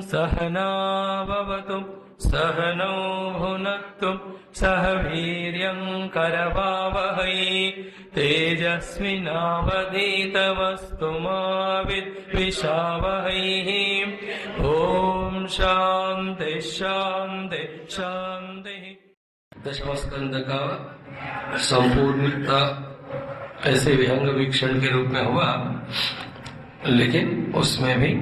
सहना भवतु सहनौ भुनक्तु सह वीर्यं करवावहै तेजस्विनावधीतमस्तु मा विद्विषावहै। ओम शांति शांति शांति। दशम स्कंद का संपूर्णता ऐसे विहंग वीक्षण के रूप में हुआ, लेकिन उसमें भी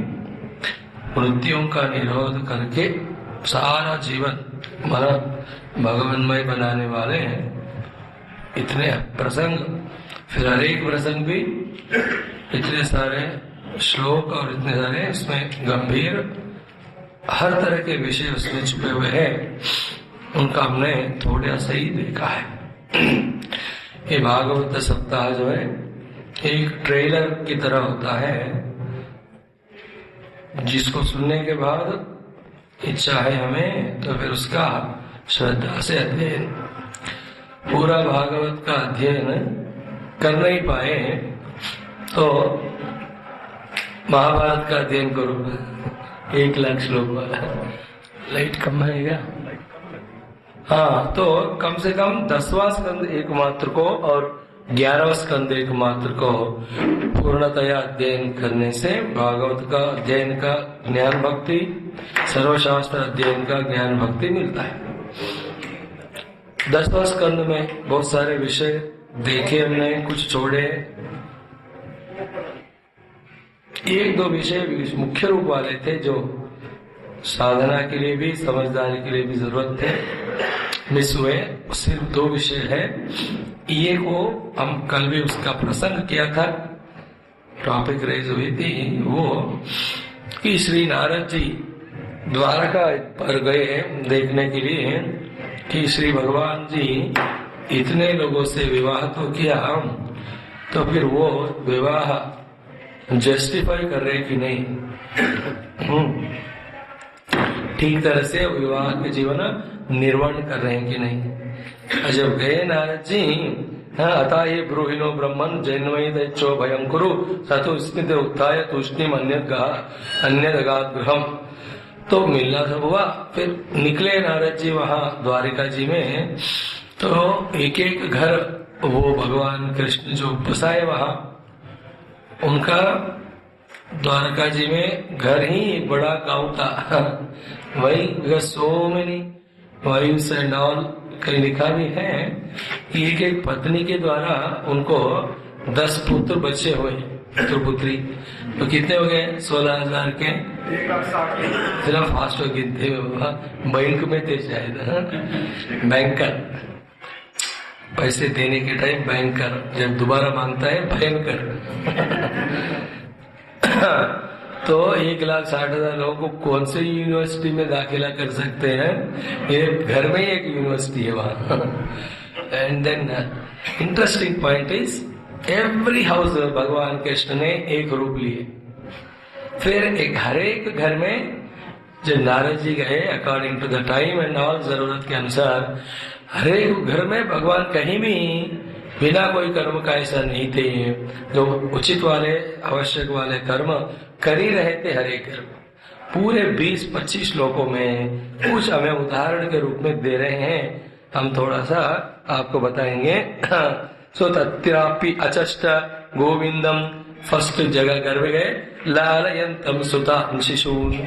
वृत्तियों का निरोध करके सारा जीवन हमारा भगवानमय बनाने वाले हैं। इतने प्रसंग, फिर हर एक प्रसंग भी इतने सारे श्लोक और इतने सारे उसमें गंभीर हर तरह के विषय उसमें छुपे हुए हैं। उनका हमने थोड़ा सा ही देखा है। ये भागवत सप्ताह जो है एक ट्रेलर की तरह होता है, जिसको सुनने के बाद इच्छा है हमें तो फिर उसका श्रद्धा से अध्ययन, पूरा भागवत का अध्ययन कर नहीं पाए तो महाभारत का अध्ययन करो। 1,00,000 श्लोक वाला। लाइट कम आएगा। हाँ, तो कम से कम 10वां स्कंद एकमात्र को और 11वां स्कंद एकमात्र को पूर्णतया अध्ययन करने से भागवत का अध्ययन का ज्ञान भक्ति, सर्वशास्त्र अध्ययन का ज्ञान भक्ति मिलता है। 10वां स्कंद में बहुत सारे विषय देखे हमने, कुछ छोड़े। 1-2 विषय मुख्य रूप वाले थे जो साधना के लिए भी, समझदारी के लिए भी जरूरत थे, मिस हुए। सिर्फ 2 विषय है। ये को हम कल भी उसका प्रसंग किया था, टॉपिक रेज हुई थी वो कि श्री नारद जी द्वारका पर गए देखने के लिए कि श्री भगवान जी इतने लोगों से विवाह तो किया, तो फिर वो विवाह जस्टिफाई कर रहे कि नहीं, ठीक तरह से विवाह के जीवन निर्वहन कर रहे हैं कि नहीं। जब गए नारद जी, अतः ये ब्रूहिणो ब्रह्मन जैन्वय दैत्यो भयं कुरु सतो स्मित उत्थाय तूष्णीम अन्यदगात् गृहम्। तो मिलना सब हुआ, फिर निकले नारद जी वहाँ द्वारिका जी में। तो एक एक घर वो भगवान कृष्ण जो बसाए वहाँ, उनका द्वारका जी में घर ही एक बड़ा गांव था। वही so many wives and all कहीं लिखा भी है कि एक एक पत्नी के द्वारा उनको 10 पुत्र बच्चे हुए, पुत्र पुत्री। तो कितने हो गए? 16,000 के। सिर्फ फास्ट हो गिनते बैंक में थे शायद, बैंकर। पैसे देने के टाइम बैंकर, जब दोबारा मांगता है भयंकर। तो 1,60,000 लोगों को कौन से यूनिवर्सिटी में दाखिला कर सकते हैं? ये घर में ही एक यूनिवर्सिटी है वहाँ। And then interesting point is every house भगवान कृष्ण ने एक रूप लिए। फिर एक हर एक घर में जब नारद जी गए according to the time and all, जरूरत के अनुसार हर एक घर में भगवान कहीं भी बिना कोई कर्म का ऐसा नहीं थे। जो उचित वाले आवश्यक वाले कर्म कर ही रहे थे हर एक कर्म। पूरे 20-25 श्लोकों में कुछ हमें उदाहरण के रूप में दे रहे हैं, हम थोड़ा सा आपको बताएंगे। सो तत्रापि अचष्ट गोविंदम, फर्स्ट जगह गर्भ गए, लालयंतम सुता शिशून।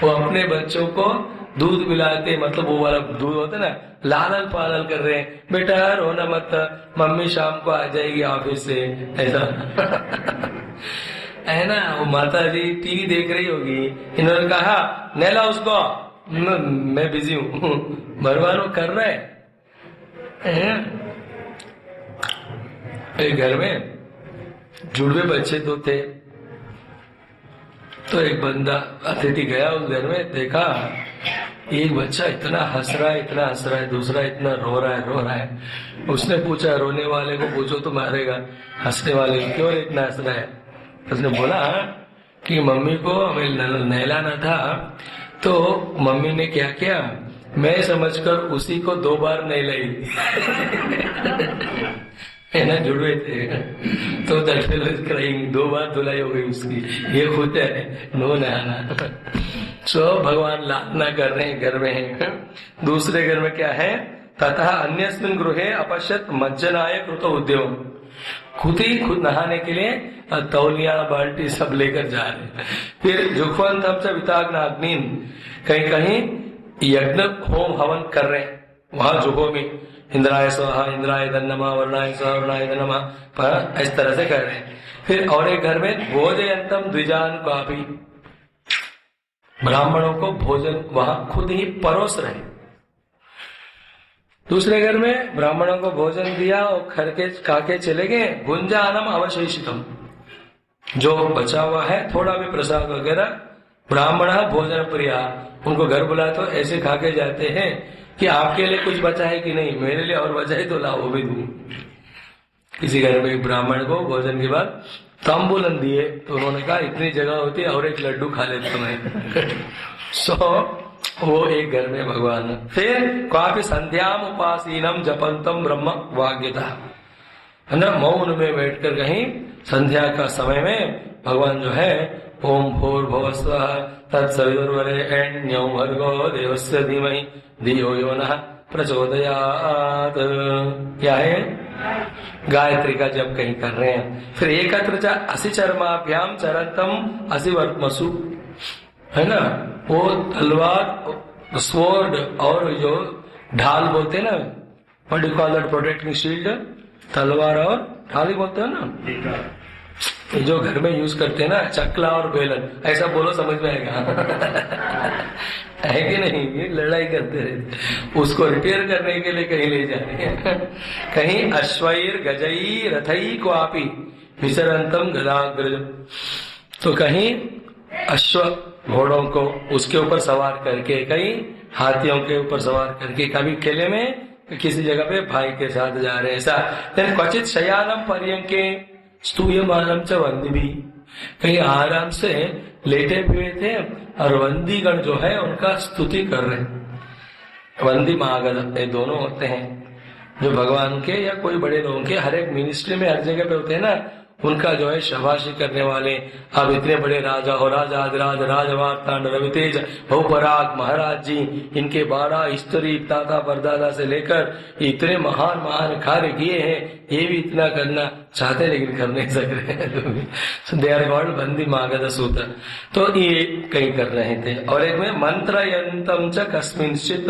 वो अपने बच्चों को दूध पिलाते, मतलब वो वाला दूध होता है ना, लालन पालन कर रहे हैं। बेटा रोना मत, मम्मी शाम को आ जाएगी ऑफिस से, ऐसा है ना। वो माता जी टीवी देख रही होगी, इन्होंने कहा नहला उसको, मैं बिजी हूँ। भरवानो कर रहे हैं। एक घर में जुड़वे बच्चे तो थे, तो एक बंदा अतिथि गया उस घर में, देखा एक बच्चा इतना हंस रहा है, दूसरा इतना रो रहा है। उसने पूछा, रोने वाले को पूछो तो मारेगा, हंसने वाले को क्यों इतना हंस रहा है? उसने बोला कि मम्मी को हमें नहलाना था, तो मम्मी ने क्या किया, मैं समझकर उसी को 2 बार नहीं लाई है ना, जुड़वे थे तो क्राइंग 2 बार धुलाई हो गई उसकी, ये खुद है नो नहाना। सो भगवान लादना कर रहे हैं, घर में है। दूसरे घर में क्या है, तथा अन्यस्मिन् गृहे अपश्यत मज्जनाय कृत उद्यम, खुद नहाने के लिए तौलिया बाल्टी सब लेकर जा रहे। फिर जुख्वंतम च विताग्नाग्निन, कहीं कहीं यज्ञ होम हवन कर रहे हैं वहां जुगो में, इंद्राय स्वाहा इंद्राय नमः वरुणाय स्वाहा वरुणाय नमः, इस तरह से कर रहे हैं। फिर और एक घर में भोजयंतम द्विजान कापी, ब्राह्मणों को भोजन वहां खुद ही परोस रहे। दूसरे घर में ब्राह्मणों को भोजन दिया और खाके चले गए। गुंजानम अवशेषितम, जो बचा हुआ है थोड़ा भी प्रसाद वगैरह, ब्राह्मण भोजन प्रिया, उनको घर बुलाए तो ऐसे खाके जाते हैं कि आपके लिए कुछ बचा है कि नहीं, मेरे लिए और बचा है तो लाओ वो भी दूं। किसी घर में ब्राह्मण को भोजन के बाद तांबूलन दिए तो उन्होंने कहा इतनी जगह होती है और एक लड्डू खा लेता मैं सो वो एक घर में भगवान। फिर काफी संध्याम उपासीनम जपंतम ब्रह्म वाग्यता, है ना, मौन में बैठकर कहीं संध्या का समय में भगवान जो है ओम भूर्भुवः स्वः तत्सवितुर्वरेण्यं भर्गो देवस्य धीमहि धियो यो नः प्रचोदयात्, क्या है, गायत्री का जप कहीं कर रहे हैं। फिर एकत्र असि चर्माभ्याम चरंतम असि वर्तमसु, है ना, वो तलवार स्वॉर्ड और जो ढाल बोलते हैं ना, what do call that protecting shield, तलवार और ढाल ही बोलते हैं ना, जो घर में यूज करते हैं ना, चकला और बेलन, ऐसा बोलो समझ में आएगा है कि नहीं, ये लड़ाई करते रहते, उसको रिपेयर करने के लिए कहीं ले जा रहे हैं कहीं अश्वैर गजई रथई को आपी विचरंतम गदाग्रज, तो कहीं अश्व घोड़ों को उसके ऊपर सवार करके, कहीं हाथियों के ऊपर सवार करके, कभी किले में किसी जगह पे भाई के साथ जा रहे हैं ऐसा। क्वचित शयानम पर्यंके स्तूयमानम च वंदिभी, कहीं आराम से लेटे हुए थे और वंदीगण जो है उनका स्तुति कर रहे हैं। वंदी महागण ये दोनों होते हैं जो भगवान के या कोई बड़े लोगों के, हर एक मिनिस्ट्री में हर जगह पे होते हैं ना, उनका जो है शाबाशी करने वाले। अब इतने बड़े राजा हो, राजा अधिराज राजवार्तांड रवितेज बहुपराग महाराज जी, इनके 12 स्त्री दादा परदादा से लेकर इतने महान महान कार्य किए हैं, ये भी इतना करना चाहते लेकिन कर नहीं सक रहे दे आर कॉल्ड बंदी मागध सूत्र, तो ये कहीं कर रहे थे। और एक में मंत्र यंतम च कस्मिंश्चित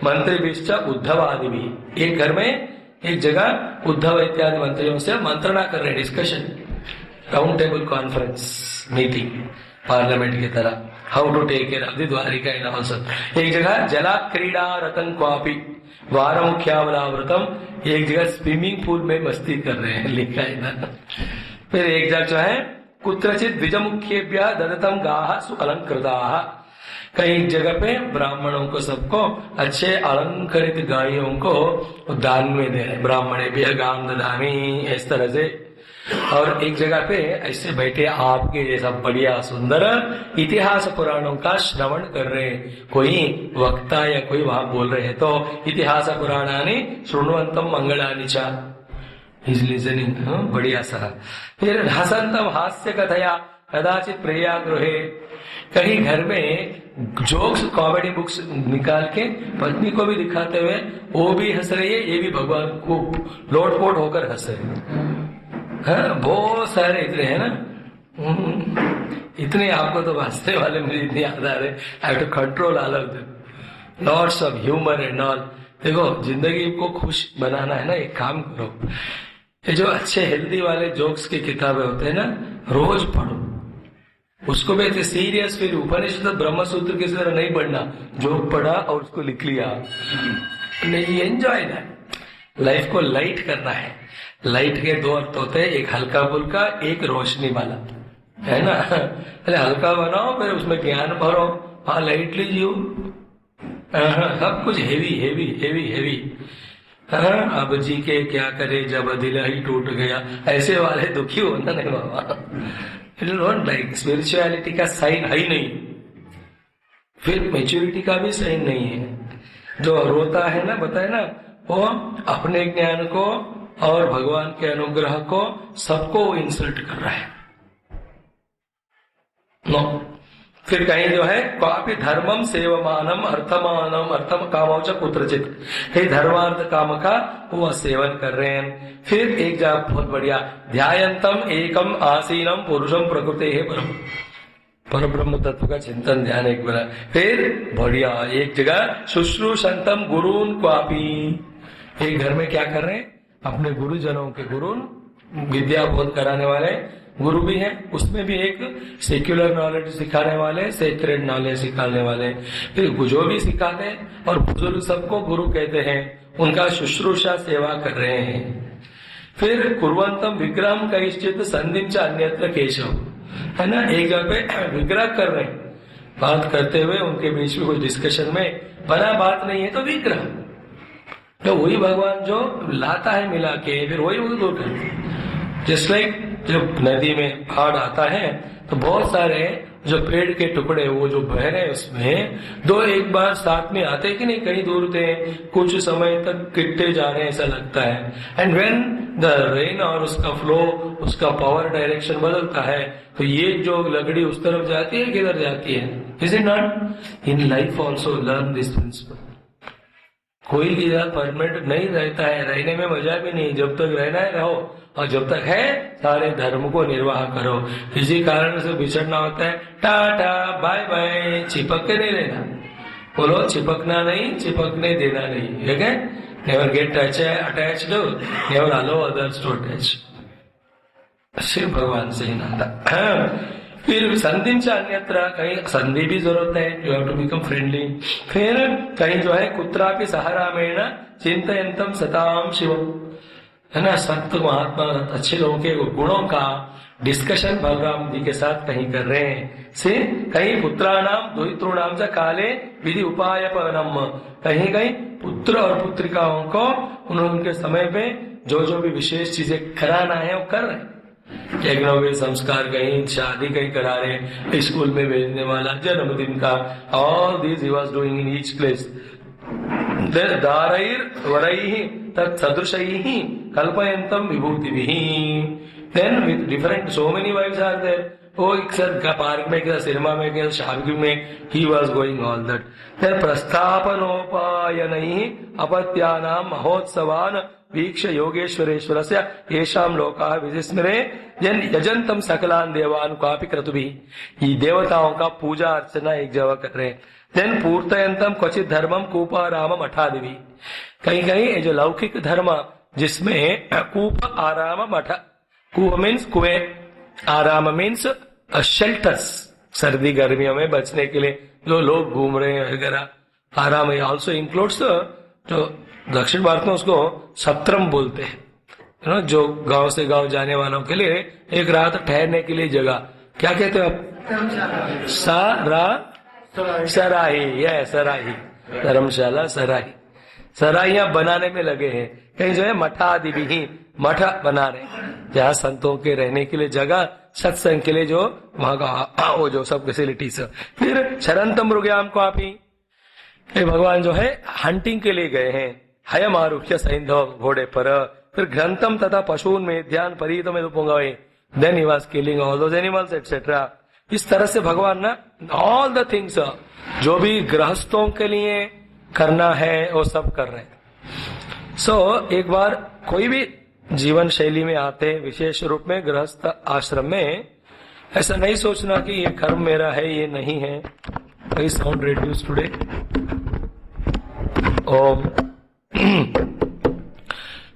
मंत्रिभिश्च उद्धवादि भी, एक घर में एक जगह उद्धव इत्यादि मंत्रियों से मंत्रणा कर रहे, discussion, round table conference meeting parliament की तरह, how to take care of the Dwarka in also. एक जगह जला क्रीड़ा रतन क्वापी वारमुख्यावलावृतम, एक जगह स्विमिंग पूल में मस्ती कर रहे हैं, लिखा है ना। फिर एक जगह जो है कुत्रचित द्विजमुख्येभ्यः ददतम गाः सुअलंकृताः, कई जगह पे ब्राह्मणों को सबको अच्छे अलंकृत गायों को दान में दे रहे, ब्राह्मणे भी गाम ददामी, इस तरह से। और एक जगह पे ऐसे बैठे आपके जैसा बढ़िया सुंदर इतिहास पुराणों का श्रवण कर रहे, कोई वक्ता या कोई वहां बोल रहे हैं तो इतिहास पुराणानि शृण्वन्तम मंगलानि च, इज लिसनिंग, बढ़िया सा। फिर हसंतम हास्य कथया कदाचित प्रिया गृहे, कहीं घर में जोक्स कॉमेडी बुक्स निकाल के पत्नी को भी दिखाते हुए वो भी हंस रही है, ये भी भगवान को लोटपोट होकर हंस रहे हैं। बहुत सारे इतने हैं ना, इतने आपको तो हंसने वाले मुझे इतने याद आ रहे, I have to control all of them, lots of humour and all. देखो जिंदगी को खुश बनाना है ना, एक काम करो, ये जो अच्छे हेल्दी वाले जोक्स की किताबें होते हैं ना, रोज पढ़ो उसको भी ऐसे सीरियस। फिर उपनिषद ब्रह्म सूत्र की तरह नहीं पढ़ना, जोक पढ़ा और उसको लिख लिया, नहीं, एंजॉय दैट। लाइफ को लाइट करना है। लाइट के 2 अर्थ होते हैं, एक हल्का फुल्का, एक रोशनी वाला, है ना। अरे हल्का बनाओ फिर उसमें ज्ञान भरो, हाँ लाइटली जियो, सब कुछ हेवी हेवी हेवी हेवी। अब जी के क्या करे जब दिल ही टूट गया, ऐसे वाले दुखी होना नहीं बाबा, डोंट लाइक। स्पिरिचुअलिटी का साइन है ही नहीं, फिर मेच्योरिटी का भी साइन नहीं है। जो रोता है ना, बताए ना, वो अपने ज्ञान को और भगवान के अनुग्रह को सबको इंसल्ट कर रहा है। नो, फिर कहीं जो है क्वापि धर्मम सेवमानम अर्थमानम अर्थम कामोच कुत्रचित, हे धर्मार्थ काम का वो सेवन कर रहे हैं। फिर एक जगह बहुत बढ़िया, ध्यायंतम एकम आसीनम पुरुषम प्रकृते है पर ब्रह्म तत्व का चिंतन ध्यान एक बना। फिर बढ़िया एक जगह शुश्रूषंतम गुरुन क्वापी, एक घर में क्या कर रहे हैं, अपने गुरुजनों के गुरु, विद्या बोध कराने वाले गुरु भी हैं, उसमें भी एक सेक्युलर नॉलेज सिखाने वाले, सेक्रेड नॉलेज सिखाने वाले, फिर जो भी सिखाते हैं और बुजुर्ग सबको गुरु कहते हैं, उनका शुश्रूषा सेवा कर रहे हैं। फिर कुर्वंतम विग्रहम कश्चित संधिम च अन्यत्र केशव, है ना, एक जगह पे विग्रह कर रहे हैं, बात करते हुए उनके बीच में कुछ डिस्कशन में बना बात नहीं है तो विग्रह, तो वही भगवान जो लाता है मिला के, फिर वही दूर करते हैं। जस्ट लाइक जब नदी में बाढ़ आता है तो बहुत सारे जो पेड़ के टुकड़े वो जो बह रहे हैं उसमें दो एक बार साथ में आते कि नहीं, कहीं दूर थे, कुछ समय तक गिरते जा रहे हैं ऐसा लगता है। एंड व्हेन द रेन और उसका फ्लो, उसका पावर डायरेक्शन बदलता है, तो ये जो लकड़ी उस तरफ जाती है किधर जाती है। Is it not in life also learn this principle. कोई इधर परमानेंट नहीं रहता है, रहने में मजा भी नहीं, जब तक रहना है रहो, और जब तक है सारे धर्म को निर्वाह करो। इसी कारण से बिछड़ना होता है, टाटा बाय बाय, चिपक के नहीं रहना, बोलो चिपकना नहीं, चिपकने देना नहीं, ठीक है। Never get attached, never allow others to attach, सिर्फ भगवान से ही नाता। फिर संधि से अन्यत्र, कहीं संधि भी जरूरत है, you have to become friendly. फिर कहीं जो है कुत्रापि सहरामेण चिंतयन्तम सताम शिवम, है ना, संत महात्मा अच्छे लोगों के गुणों का डिस्कशन बलराम जी के साथ कहीं कर रहे हैं। से कहीं पुत्राणाम द्वितॄणाम च काले विधि उपायपनम, कहीं कहीं पुत्र और पुत्रिकाओं को उनके समय पे जो जो भी विशेष चीजें कराना है वो कर रहे हैं। यज्ञ संस्कार कहीं, शादी कहीं करा रहे, स्कूल में भेजने वाला, जन्मदिन का, all this he was doing in each place. दारैर वरैहि तत्सदृशैहि कल्पयन्तम विभूतिभिः, then with different so many wives are there. वो एक साथ पार्क में, एक सिनेमा में, एक शादी में, he was going all that. Then प्रस्थापनोपायनैः अपत्यानां महोत्सवान् वीक्ष योगेश्वरेश्वरस्य येषां लोकाः विस्मरे यजन्तम सकलान देवान् क्वापि क्रतुभिः, ये देवताओं का पूजा अर्चना एक जगह कर रहे हैं। देन पूर्तयन्तम क्वचित धर्मम कूपाराम मठादिवी, कहीं कहीं जो लौकिक धर्म जिसमें कूप आराम मठ, कूप मीन्स कुएं, आराम मीन्स शेल्टर्स, सर्दी गर्मियों में बचने के लिए जो लोग घूम रहे हैं वगैरह। आराम ऑल्सो इंक्लूड्स, जो दक्षिण भारत में उसको सत्रम बोलते हैं, जो गांव से गांव जाने वालों के लिए एक रात ठहरने के लिए जगह, क्या कहते हो आप, सराही, यह सराही, धर्मशाला सराही, सराहियां बनाने में लगे हैं। कहीं जो है मठादि भी, मठ बना रहे, जहाँ संतों के रहने के लिए जगह, सत्संग के लिए जो वहां का वो जो सब फैसिलिटीज। फिर शरंतम मृगयाम को आप ही, भगवान जो है हंटिंग के लिए गए हैं, हयम आरुह्य सैंधव घोड़े पर। फिर ग्रंथम तथा पशुओं में ध्यान परीत में उपंगवे, then he was killing all those animals etcetera. इस तरह से भगवान ना ऑल द थिंग्स जो भी गृहस्थों के लिए करना है वो सब कर रहे हैं। सो एक बार कोई भी जीवन शैली में आते हैं, विशेष रूप में गृहस्थ आश्रम में, ऐसा नहीं सोचना कि ये कर्म मेरा है, ये नहीं है। कोई साउंड रेड्यूस टुडे, ओम।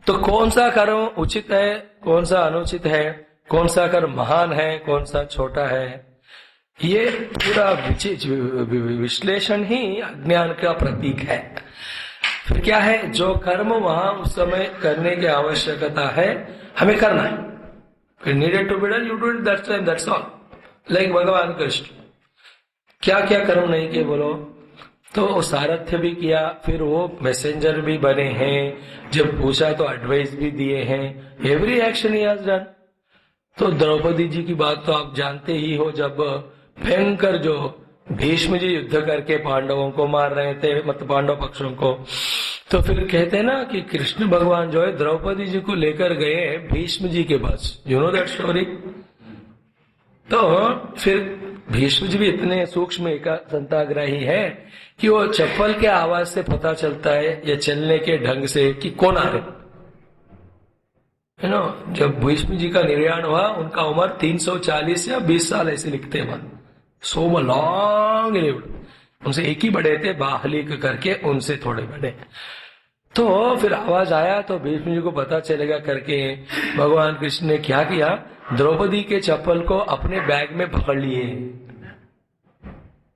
तो कौन सा कर्म उचित है, कौन सा अनुचित है, कौन सा कर्म महान है, कौन सा छोटा है, ये पूरा विश्लेषण ही अज्ञान का प्रतीक है। फिर क्या है, जो कर्म वहां उस समय करने की आवश्यकता है हमें करना है, needed to be done, you do it, that's time, that's all. Like भगवान कृष्ण क्या क्या कर्म नहीं किए बोलो, तो सारथ्य भी किया, फिर वो मैसेंजर भी बने हैं, जब पूछा तो एडवाइस भी दिए हैं, every action he has done. तो द्रौपदी जी की बात तो आप जानते ही हो, जब भयंकर जो भीष्म जी युद्ध करके पांडवों को मार रहे थे, मतलब पांडव पक्षों को। तो फिर कहते हैं ना कि कृष्ण भगवान जो है द्रौपदी जी को लेकर गए भीष्म जी के पास, यू नो दैट स्टोरी। तो फिर भीष्म जी भी इतने सूक्ष्म संताग्राही है कि वो चप्पल के आवाज से पता चलता है या चलने के ढंग से कि कौन आ रहे, यू नो। जब भीष्म जी का निर्याण हुआ उनका उम्र 340 या 20 साल ऐसे लिखते हैं, सो लॉन्ग लिव्ड। उनसे एक ही बड़े थे बाहलिक करके, उनसे थोड़े बड़े। तो फिर आवाज आया तो भीष्म जी को पता चलेगा करके भगवान कृष्ण ने क्या किया, द्रौपदी के चप्पल को अपने बैग में पकड़ लिए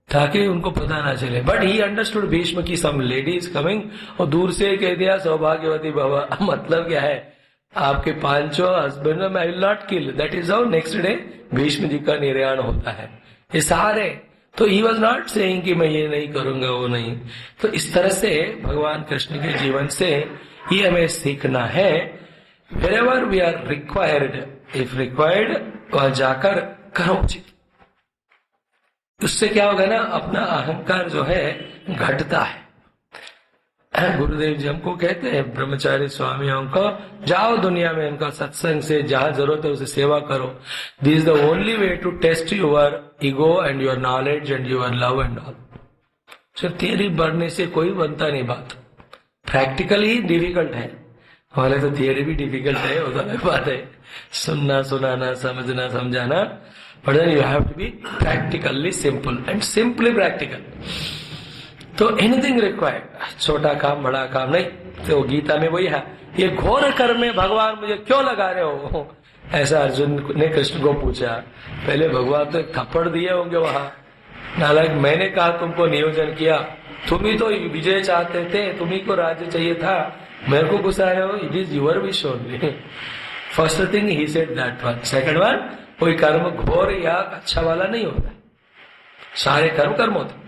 ताकि उनको पता ना चले। बट ही अंडरस्टूड भीष्म की सम लेडी इज कमिंग, और दूर से कह दिया सौभाग्यवती भव। मतलब क्या है, आपके पांचों husband I will not kill. That is how next day Bhishma ji का निर्याण होता है। ये सारे तो ही वॉज नॉट सेइंग कि मैं ये नहीं करूंगा वो नहीं। तो इस तरह से भगवान कृष्ण के जीवन से ये हमें सीखना है। Wherever we are required, if required, वहां जाकर करो उचित। उससे क्या होगा ना, अपना अहंकार जो है घटता है। गुरुदेव जी हमको कहते हैं ब्रह्मचारी स्वामियों को, जाओ दुनिया में उनका सत्संग से जहां जरूरत है उसे सेवा करो। This is the only way to test your ego and your knowledge and your love and all. सिर्फ थियरी बढ़ने से कोई बनता नहीं बात, प्रैक्टिकली डिफिकल्ट है। हमारे तो थियरी भी डिफिकल्ट है, वो तो बात है, सुनना सुनाना समझना समझाना। But then you have to be practically simple and simply practical. तो एनीथिंग रिक्वायर्ड, छोटा काम बड़ा काम नहीं। तो गीता में वही है, ये घोर कर्म में भगवान मुझे क्यों लगा रहे हो, ऐसा अर्जुन ने कृष्ण को पूछा। पहले भगवान तो एक थप्पड़ दिए होंगे वहां, नालायक, मैंने कहा तुमको नियोजन किया, तुम ही तो विजय चाहते थे, तुम्ही को राज्य चाहिए था, मेरे को गुस्सा रहे हो, it is your wish only. First thing he said that one. Second one, कोई कर्म घोर या अच्छा वाला नहीं होता, सारे कर्म कर्म होते।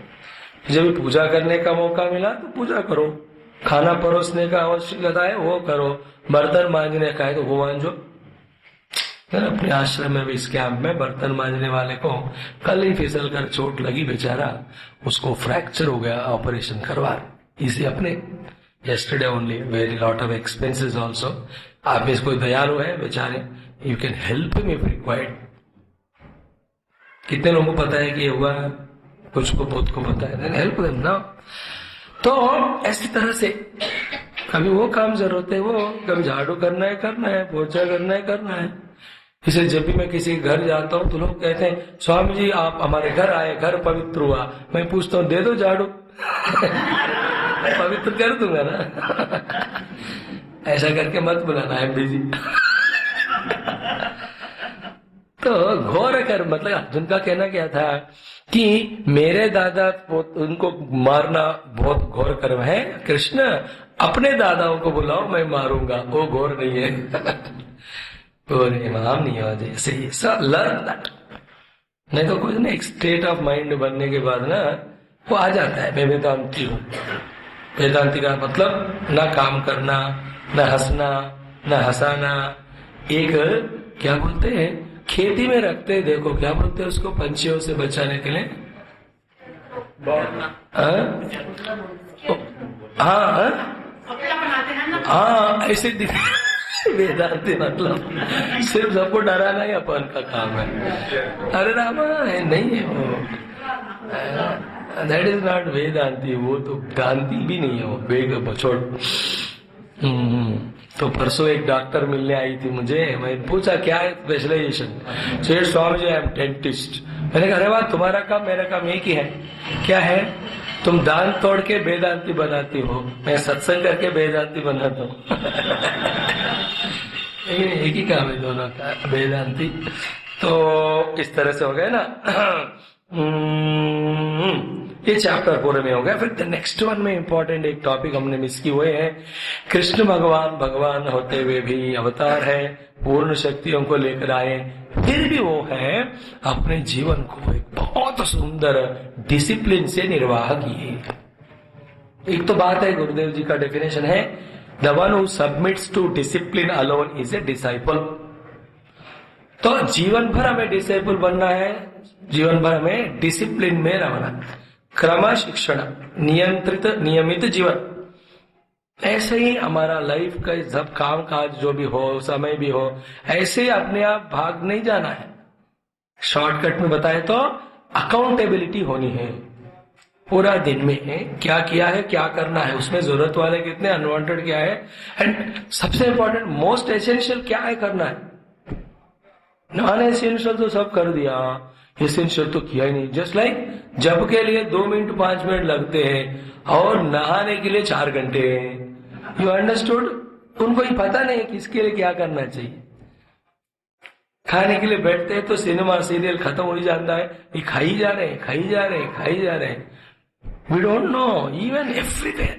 जब पूजा करने का मौका मिला तो पूजा करो, खाना परोसने का आवश्यकता है वो करो, बर्तन मांजने का है तो वो मांजो। अपने आश्रम में भी इस कैंप में बर्तन मांजने वाले को कल ही फिसल कर चोट लगी, बेचारा उसको फ्रैक्चर हो गया, ऑपरेशन करवा इसे अपने yesterday only, very lot of expenses also। आप में कोई दयालु है बेचारे, you can help him if required. कितने लोगों को पता है कि ये हुआ, कुछ को बहुत को पता है, हेल्प देम ना। तो ऐसी तरह से कभी वो काम जरूरत है वो, कभी झाड़ू करना है, पोछा करना है। इसे जब भी मैं किसी घर जाता हूँ तो लोग कहते हैं स्वामी जी आप हमारे घर आए, घर पवित्र हुआ। मैं पूछता हूँ दे दो झाड़ू पवित्र कर दूंगा ना। ऐसा करके मत बुलाना, है बिजी। तो घोर कर मतलब अर्जुन का कहना क्या था कि मेरे दादा उनको मारना बहुत घोर कर्म है, कृष्ण अपने दादाओं को बुलाओ मैं मारूंगा, वो घोर नहीं है। वो इमाम नहीं हो जैसे ही लर्न दैट। नहीं तो कुछ नहीं, एक स्टेट ऑफ माइंड बनने के बाद ना वो आ जाता है। मैं वेदांती हूँ। वेदांती का मतलब ना काम करना, ना हंसना, ना हंसाना। एक क्या बोलते हैं खेती में रखते हैं, देखो क्या बोलते हैं उसको, पंछियों से बचाने के लिए हाँ ऐसे वेदांती मतलब सिर्फ सबको डराना ही अपन का काम है। अरे रामा है नहीं है वो, दैट इज नॉट वेदांती। वो तो गांधी भी नहीं है वो, वेग छोड़। तो परसों एक डॉक्टर मिलने आई थी मुझे, मैं पूछा क्या है स्पेशलाइजेशन। सेठ Swami ji I am dentist. मैंने कहा अरे वाह, तुम्हारा काम मेरा काम एक ही है। क्या है? तुम दान तोड़ के वेदांती बनाती हो, मैं सत्संग करके वेदांती बनाता हूँ। एक ही काम है दोनों का, वेदांती। तो इस तरह से हो गया ना। ये चैप्टर पूरे में हो गया। फिर नेक्स्ट वन में इंपॉर्टेंट एक टॉपिक हमने मिस की हुए है, कृष्ण भगवान होते हुए भी अवतार है, पूर्ण शक्तियों को लेकर आए, फिर भी वो है अपने जीवन को एक बहुत सुंदर डिसिप्लिन से निर्वाह किए। एक तो बात है, गुरुदेव जी का डेफिनेशन है, the one who submits to discipline alone is a disciple. तो जीवन भर हमें डिसाइपल बनना है, जीवन भर हमें डिसिप्लिन में रहना, क्रम शिक्षण, नियमित जीवन। ऐसे ही हमारा लाइफ का जब काम काज जो भी हो, समय भी हो, ऐसे ही अपने आप भाग नहीं जाना है। शॉर्टकट में बताए तो अकाउंटेबिलिटी होनी है। पूरा दिन में क्या किया है, क्या करना है, उसमें जरूरत वाले कितने, अनवांटेड क्या है, एंड सबसे इंपॉर्टेंट मोस्ट एसेंशियल क्या है करना है। नॉन एसेंशियल तो सब कर दिया, एसेंशियल तो किया ही नहीं। जस्ट लाइक जब के लिए 2 मिनट 5 मिनट लगते हैं और नहाने के लिए 4 घंटे। You understood? उनको ही पता नहीं किसके लिए क्या करना चाहिए। खाने के लिए बैठते हैं तो सिनेमा सीरियल खत्म हो ही जाता है, ये खाई जा रहे हैं, खाई जा रहे हैं, खाई जा रहे हैं। We don't know even everywhere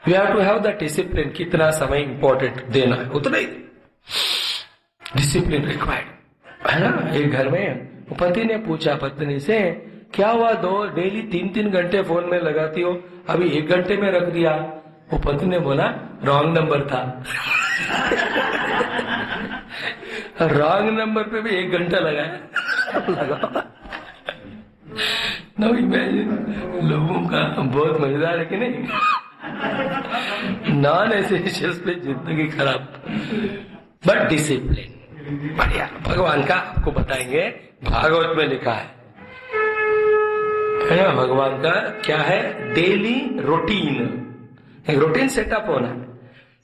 we have to have the discipline. कितना समय इंपॉर्टेंट देना है उतना ही डिसिप्लिन रिक्वायर्ड है ना। एक घर में पति ने पूछा पत्नी से, क्या हुआ डेली 3-3 घंटे फोन में लगाती हो, अभी 1 घंटे में रख दिया। वो पति ने बोला रॉन्ग नंबर था। रॉन्ग नंबर पे भी 1 घंटा लगाया। नो इमेजिन, लोगों का बहुत मजेदार है कि नहीं। नॉन एसेंशियल्स पे जिंदगी खराब, बट डिसिप्लिन बढ़िया। भगवान का आपको बताएंगे, भागवत में लिखा है ना। भगवान का क्या है, डेली रूटीन, एक रूटीन सेटअप होना है,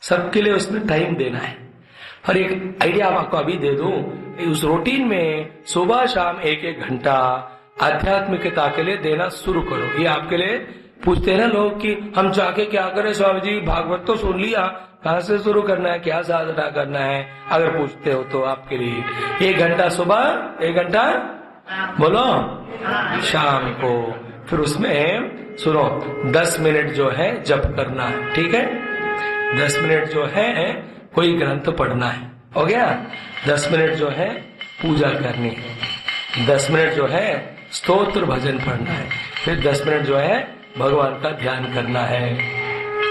सबके लिए उसमें टाइम देना है। और एक आइडिया आपको अभी दे दूं, उस रूटीन में सुबह शाम 1-1 घंटा आध्यात्मिकता के लिए देना शुरू करो। ये आपके लिए पूछते हैं ना लोग कि हम जाके क्या करें स्वामी जी, भागवत तो सुन लिया, कहां से शुरू करना है, क्या साधना करना है, अगर पूछते हो तो आपके लिए 1 घंटा सुबह, 1 घंटा बोलो शाम को। फिर उसमें सुनो 10 मिनट जो है जप करना है, ठीक है। 10 मिनट जो है कोई ग्रंथ पढ़ना है, हो गया। 10 मिनट जो है पूजा करनी है, 10 मिनट जो है स्तोत्र भजन पढ़ना है, फिर 10 मिनट जो है भगवान का ध्यान करना है,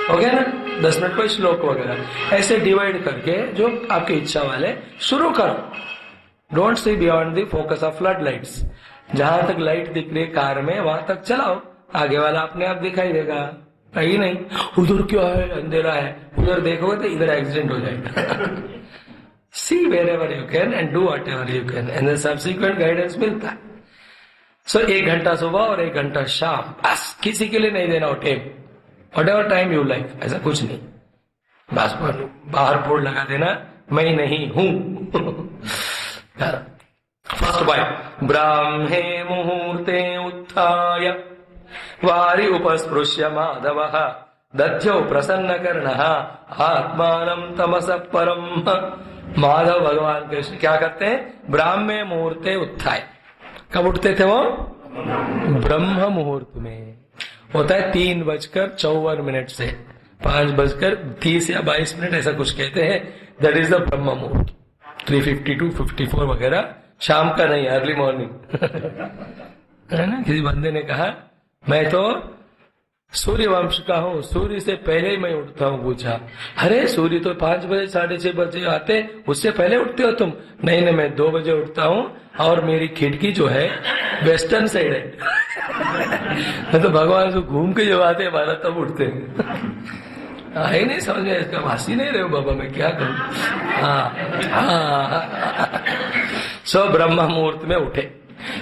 हो गया ना। 10 मिनट कोई श्लोक वगैरह ऐसे डिवाइड करके जो आपकी इच्छा वाले शुरू करो। Don't see beyond the focus of flood lights. जहां तक लाइट दिख रही है कार में वहां तक चलाओ, आगे वाला अपने आप दिखाई देगा। ही नहीं उधर क्या है, अंधेरा है, उधर देखोगे तो इधर एक्सीडेंट हो जाएगा। See wherever you can and do whatever you can and subsequent guidance मिलता है। सो 1 घंटा सुबह और 1 घंटा शाम, बस किसी के लिए नहीं देना हो time, whatever time you like, ऐसा कुछ नहीं। बस बाहर बोर्ड लगा देना, मैं नहीं हूं। फर्स्ट बाइट, ब्राह्मे मुहूर्ते उत्थाय वारि उपस्पृश्य माधवः दध्यौ प्रसन्न कर्णः आत्मानं तमसः परम। माधव भगवान कृष्ण क्या करते हैं, ब्राह्मे मुहूर्ते उत्थाय। कब उठते थे वो, ब्रह्म मुहूर्त में। होता है 3:54 से 5:30 या 22 ऐसा कुछ कहते हैं, दैट इज द ब्रह्म मुहूर्त। 3:52, 54 वगैरह, शाम का नहीं, अर्ली मॉर्निंग। है ना। किसी बंदे ने कहा मैं तो सूर्य वंश का हूँ, सूर्य से पहले ही मैं उठता हूँ। पूछा, अरे सूर्य तो 5 बजे 6:30 बजे आते, उससे पहले उठते हो तुम? नहीं नहीं, मैं 2 बजे उठता हूँ और मेरी खिड़की जो है वेस्टर्न साइड है। तो भगवान से घूम के जब आते हमारा तब उठते हैं। ही नहीं समझ में, इसका भाषी नहीं रहे हो बाबा, मैं क्या करूं। सो ब्रह्म मुहूर्त में उठे,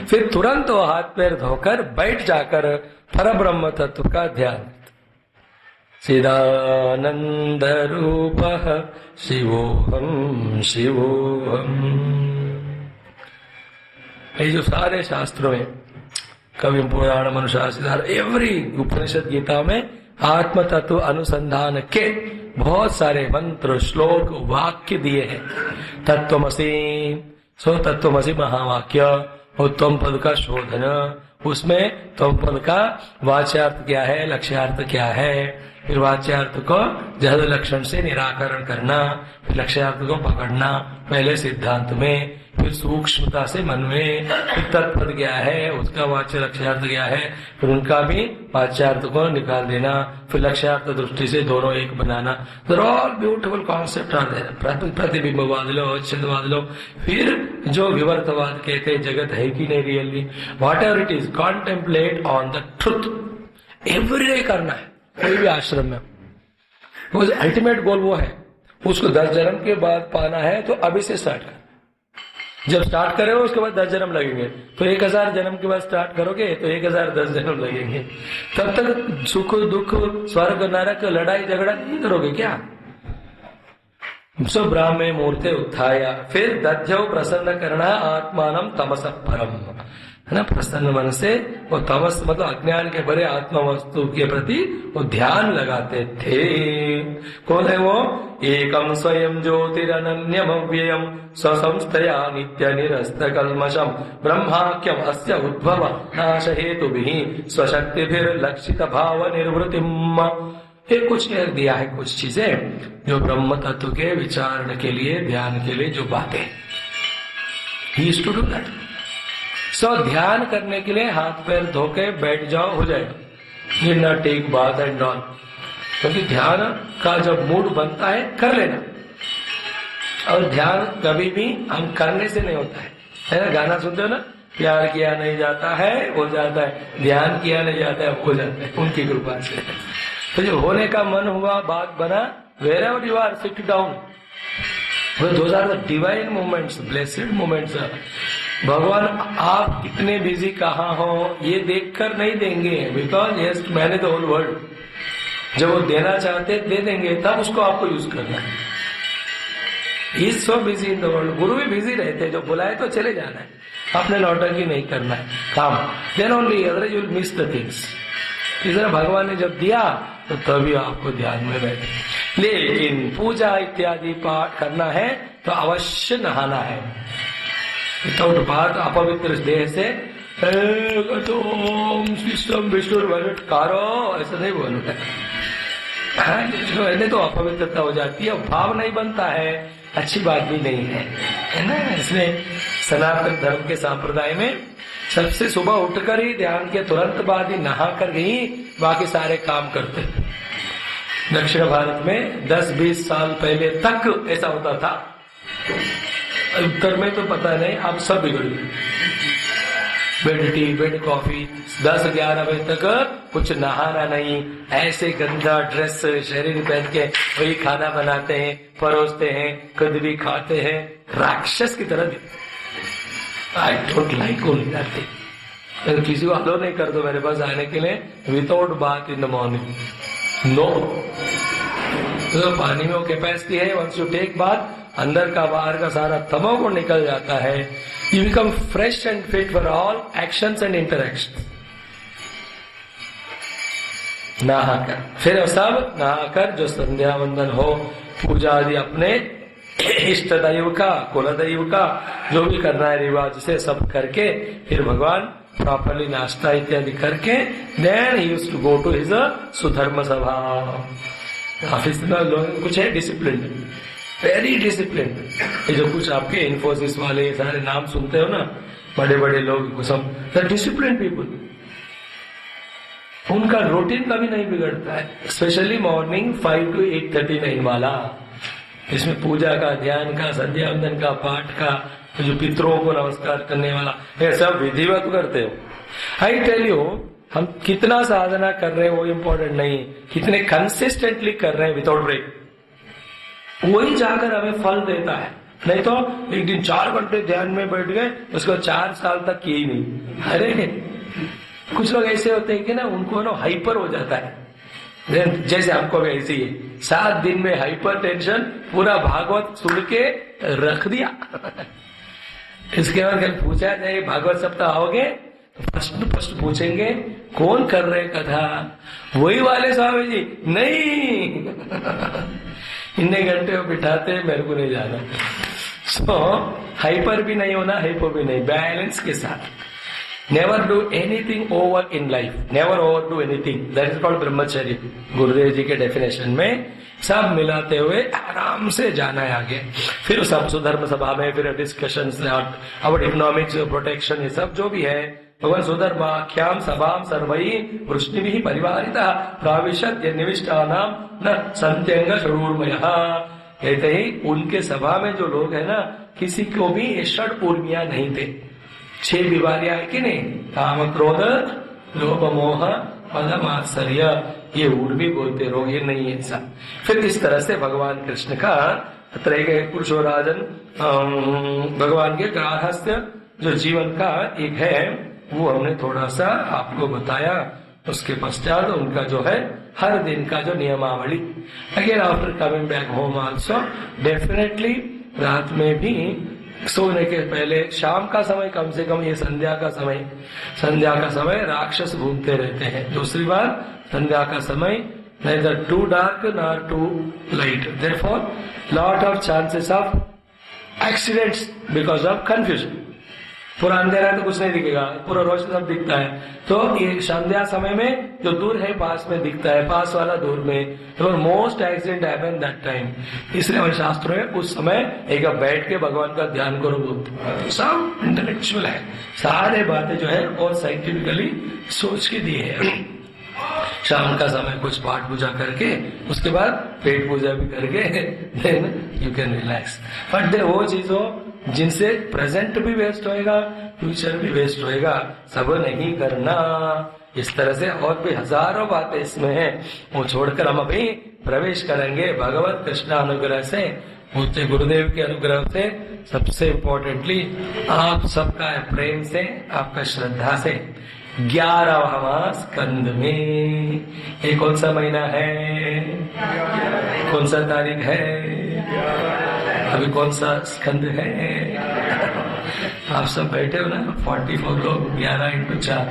फिर तुरंत वो हाथ पैर धोकर बैठ जाकर परब्रह्म तत्व का ध्यान। चिदानंद रूप शिवोहम शिवोहम। ये जो सारे शास्त्रों में, कवि पुराण मनुशास्त्र, एवरी उपनिषद गीता में आत्म तत्व अनुसंधान के बहुत सारे मंत्र श्लोक वाक्य दिए हैं। तत्वमसि, सो तत्वमसि महावाक्य, उत्तम पद का शोधन, उसमें त्वम पद का वाच्यार्थ क्या है, लक्ष्यार्थ क्या है, फिर वाच्यार्थ को जहद लक्षण से निराकरण करना, फिर लक्ष्यार्थ को पकड़ना, पहले सिद्धांत में, फिर सूक्ष्मता से मन में, फिर तत्पद क्या है, उसका वाच्य लक्ष्यार्थ क्या है, फिर उनका भी वाच्यार्थ को निकाल देना, फिर लक्ष्यार्थ दृष्टि से दोनों एक बनाना। There all beautiful concept are there. प्रतिबिंबवाद लो, अच्छेदवाद लो, फिर जो विवर्तवाद कहते हैं जगत है कि नहीं really, whatever it is, contemplate on the truth. Everyday करना है कोई भी आश्रम में, वो अल्टीमेट गोल वो है। उसको 10 जन्म के बाद पाना है तो अभी से स्टार्ट कर। जब स्टार्ट करोगे उसके बाद 10 जन्म लगेंगे, तो 1000 जन्म के बाद स्टार्ट करोगे तो 1010 जन्म लगेंगे। तब तक सुख दुख स्वर्ग नरक लड़ाई झगड़ा नहीं करोगे क्या? सो ब्राह्मे मूर्ते उत्थाया, फिर दध्यौ प्रसन्न करना आत्मानम तमस परम, है ना। प्रसन्न मन से वो तमस मतलब अज्ञान के भरे आत्मा वस्तु के प्रति वो ध्यान लगाते थे। कौन है वो? एकम स्वयं ज्योतिरनन्यमव्ययम स्वसंस्थया नित्य निरस्त कल्मषम ब्रह्माख्यम अस्य उद्भव नाश हेतुभिः स्वशक्तिभिर्लक्षित भाव निर्वृतिम। ये कुछ दिया है, कुछ चीजें जो ब्रह्म तत्व के विचारण के लिए, ध्यान के लिए जो बातें, he is to do that. So ध्यान करने के लिए हाथ पैर धो के बैठ जाओ, हो जाएगा। Need not take bath and all, क्योंकि ध्यान का जब मूड बनता है कर लेना। और ध्यान कभी भी हम करने से नहीं होता है ना। गाना सुनते हो ना, प्यार किया नहीं जाता है हो जाता है, ध्यान किया नहीं जाता है हो जाता है, उनकी कृपा से। तो जो होने का मन हुआ, बात बना, wherever you are, sit down. Those are the divine moments, blessed moments. भगवान आप इतने बिजी कहाँ हो ये देखकर नहीं देंगे, बिकॉज यस मैंने द होल वर्ल्ड। जब वो देना चाहते दे देंगे, तब उसको आपको यूज करना है। He is so busy in the world. गुरु भी बिजी रहते, जो बुलाए तो चले जाना है, अपने नौटंकी नहीं करना है काम। Then only otherwise you will miss the things. इस तरह भगवान ने जब दिया तो तभी आपको ध्यान में बैठे। लेकिन पूजा इत्यादि पाठ करना है तो अवश्य नहाना है। विदाउट बात अपवित्र देह से विष्णु कारो ऐसा नहीं बोलना है, नहीं तो अपवित्रता हो जाती है, भाव नहीं बनता है, अच्छी बात भी नहीं है ना। इसमें सनातन धर्म के संप्रदाय में सबसे सुबह उठकर ही ध्यान के तुरंत बाद ही नहा कर ही बाकी सारे काम करते। दक्षिण भारत में 10-20 साल पहले तक ऐसा होता था, उत्तर में तो पता नहीं, अब सब बिगड़ गए। बेड टी बेड कॉफी, 10-11 बजे तक कुछ नहाना नहीं, ऐसे गंदा ड्रेस शरीर पहन के वही खाना बनाते हैं, परोसते हैं, खुद भी खाते हैं, राक्षस की तरह। I don't like only that thing. किसी को अलो नहीं कर दो मेरे पास आने के लिए without bath in the morning, no. तो पानी में वो कैपेसिटी है, वंस यू टेक बाथ अंदर का बाहर का सारा तमोगुण निकल जाता है। You become fresh and fit for all actions and interaction. नहाकर, फिर सब नहाकर जो संध्या वंदन हो, पूजा आदि अपने इष्ट दैव का, कुल दैव का जो भी करना है रिवाज से सब करके, फिर भगवान प्रॉपरली नाश्ता इत्यादि करके, then he used to go to his Sudharma Sabha. Office में लोग कुछ है डिसिप्लिन, वेरी डिसिप्लिन। ये जो कुछ आपके इन्फोसिस वाले ये सारे नाम सुनते हो ना, बड़े बड़े लोग, सब डिसिप्लिन पीपल। उनका रूटीन कभी नहीं बिगड़ता है, स्पेशली मॉर्निंग 5 to 8:39 वाला। इसमें पूजा का, ध्यान का, संध्या वंदन का, पाठ का, जो पितरों को नमस्कार करने वाला, ये सब विधिवत करते हो। आई टेल यू, हम कितना साधना कर रहे हैं वो इम्पोर्टेंट नहीं, कितने कंसिस्टेंटली कर रहे हैं विदाउट ब्रेक, वही जाकर हमें फल देता है। नहीं तो एक दिन 4 घंटे ध्यान में बैठ गए, उसको 4 साल तक किए ही नहीं। अरे कुछ लोग ऐसे होते हैं कि ना, उनको ना हाइपर हो जाता है, जैसे हमको भी ऐसे ही है। 7 दिन में हाइपर टेंशन, पूरा भागवत सुन के रख दिया। इसके बाद कल पूछा जाए भागवत सप्ताह आओगे, फर्स्ट पूछेंगे कौन कर रहे कथा, वही वाले स्वामी जी नहीं। इतने घंटे वो बिठाते, मेरे को नहीं जाना। सो हाइपर भी नहीं होना, हाइपो भी नहीं, बैलेंस के साथ। Never do anything over in life, never over do anything, that is called ब्रह्मचर्य। गुरुदेव जी के डेफिनेशन में सब मिलाते हुए आराम से जाना है आगे। फिर सब सुधर्म सभा में फिर डिस्कशन अबाउट इकोनॉमिक्स प्रोटेक्शन, ये सब जो भी है, भगवान सुधर्माख्याम सभाम सर्वई वृष्णि भी परिवारिता प्राविशत निविष्टानाम न संत्यंग षडूर्मयः। कहते ही उनके सभा में जो लोग है ना, किसी को भी ये षड उर्मियां नहीं थे। 6 बीमारियां है कि नहीं, काम क्रोध लोभ मोह मद मात्सर्य, ये उर्मी बोलते रोग, ये नहीं है ऐसा। फिर इस तरह से भगवान कृष्ण का त्रैगय पुरुषोराजन भगवान के गार्हस्थ्य जो जीवन का एक है, वो हमने थोड़ा सा आपको बताया। उसके पश्चात उनका जो है हर दिन का जो नियमावली, again after coming back home also definitely रात में भी सोने के पहले शाम का समय, कम से कम ये संध्या का समय राक्षस घूमते रहते हैं। दूसरी बात, संध्या का समय neither too dark nor too light, therefore lot of chances of accidents because of confusion। पूरा अंधेरा है तो कुछ नहीं दिखेगा, पूरा रोशनी सब दिखता है, तो ये संध्या समय में जो दूर है पास में दिखता है, पास वाला दूर में, तो most accident happen that time. इसलिए हमारे शास्त्रों में उस समय एक बैठ के भगवान का ध्यान करो बोलते। सब इंटेलेक्चुअल है, सारे बातें जो है और साइंटिफिकली सोच के दिए है। शाम का समय कुछ पाठ पूजा करके उसके बाद पेट पूजा भी करके then you can relax. But they वो चीज हो जिनसे प्रेजेंट भी वेस्ट होएगा, फ्यूचर भी वेस्ट होएगा, सब नहीं करना। इस तरह से और भी हजारों बातें इसमें हैं, वो छोड़कर हम अभी प्रवेश करेंगे भगवत कृष्ण अनुग्रह से, पूज्य गुरुदेव के अनुग्रह से, सबसे इम्पोर्टेंटली आप सबका प्रेम से, आपका श्रद्धा से 11वां स्कंद में। ये कौन सा महीना है, कौन सा तारीख है, अभी कौन सा स्कंद है? आप सब बैठे हो ना, 44 लोग, 11 × 4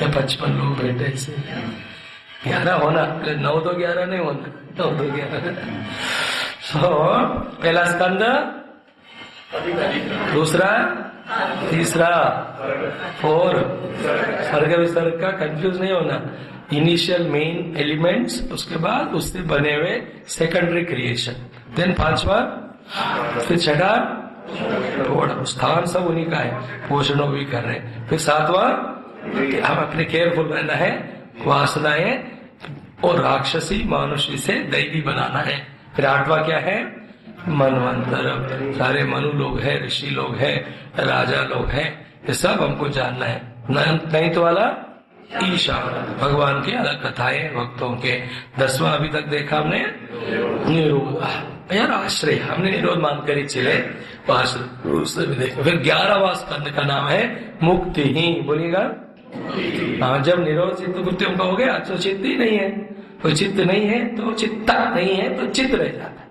या 55 लोग बैठे इसे 11 होना, 9 तो 11 नहीं होना, 9 तो 11। सो पहला स्कंद, दूसरा, तीसरा, 4 सर्ग विसर्ग का कंफ्यूज नहीं होना, इनिशियल मेन एलिमेंट्स, उसके बाद उससे बने हुए सेकेंडरी क्रिएशन, देन 5वां, फिर 6ठा थोड़ा स्थान सब उन्हीं का है, पोषण भी कर रहे हैं, फिर 7वां हम अपने केयरफुल रहना है, वासनाएं और राक्षसी मानुषी से दैवी बनाना है, फिर 8वां क्या है, मनवंतर, सारे मनु लोग हैं, ऋषि लोग हैं, राजा लोग हैं, ये सब हमको जानना है। 9th वाला ईशा, भगवान की अलग कथाएं भक्तों के। 10वां अभी तक देखा हमने निरोध, यार आश्रय, हमने निरोध मानकर ही चले, उससे भी देखा। फिर 11वां स्कंद का नाम है मुक्ति ही, बोलिएगा। हाँ, जब निरोध चित्त कृत्यों का हो गया तो चित्त ही नहीं है, कोई चित्त नहीं है तो चित्ता नहीं है तो चित्त रह जाता है।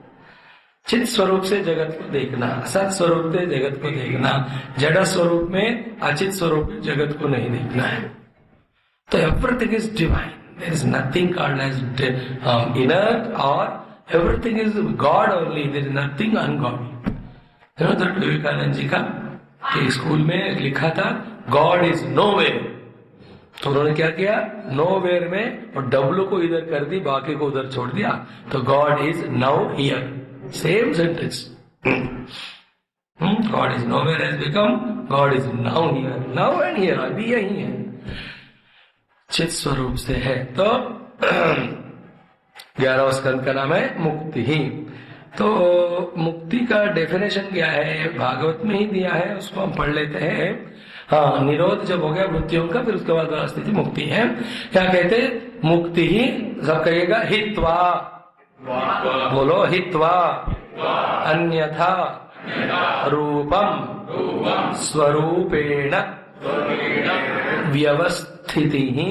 चित्त स्वरूप से जगत को देखना, असत स्वरूप से जगत को देखना, जड़ स्वरूप में अचित स्वरूप में जगत को नहीं देखना है। तो everything is divine, there is nothing called as inert, और everything is God only, there is nothing ungod. Vivekananda ji का स्कूल में लिखा था गॉड इज नोवेयर, तो उन्होंने क्या किया, नोवेयर में और डब्लू को इधर कर दी, बाकी को उधर छोड़ दिया, तो God is now here, same sentence. God is nowhere has become God is now here, now and here, अभी यही है, चित स्वरूप से है। तो 11वां स्कंद का नाम है मुक्ति ही। तो मुक्ति का डेफिनेशन क्या है, भागवत में ही दिया है, उसको हम पढ़ लेते हैं। हाँ, निरोध जब हो गया मृत्युओं का, फिर उसके बाद स्थिति मुक्ति है। क्या कहते, मुक्ति ही, सब कहिएगा हित्वा, बोलो हित्वा, अन्यथा रूपम स्वरूपेण व्यवस्थिति ही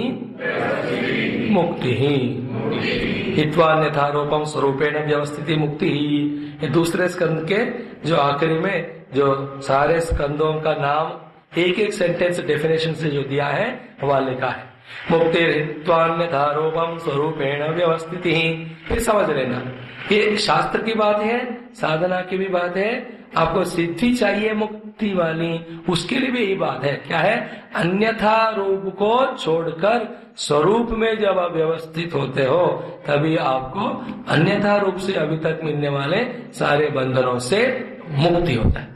मुक्ति ही। हित्वा अन्यथा रूपम स्वरूपेण व्यवस्थिति मुक्ति ही। ये दूसरे स्कंद के जो आखिरी में जो सारे स्कंदों का नाम एक एक सेंटेंस डेफिनेशन से जो दिया है वह लिखा है, मुक्ति हित्वान्यथा रूपम स्वरूपेण व्यवस्थिति ही। फिर समझ लेना, ये शास्त्र की बात है, साधना की भी बात है, आपको सिद्धि चाहिए मुक्ति वाली, उसके लिए भी यही बात है। क्या है? अन्यथा रूप को छोड़कर स्वरूप में जब आप व्यवस्थित होते हो तभी आपको अन्यथा रूप से अभी तक मिलने वाले सारे बंधनों से मुक्ति होता है।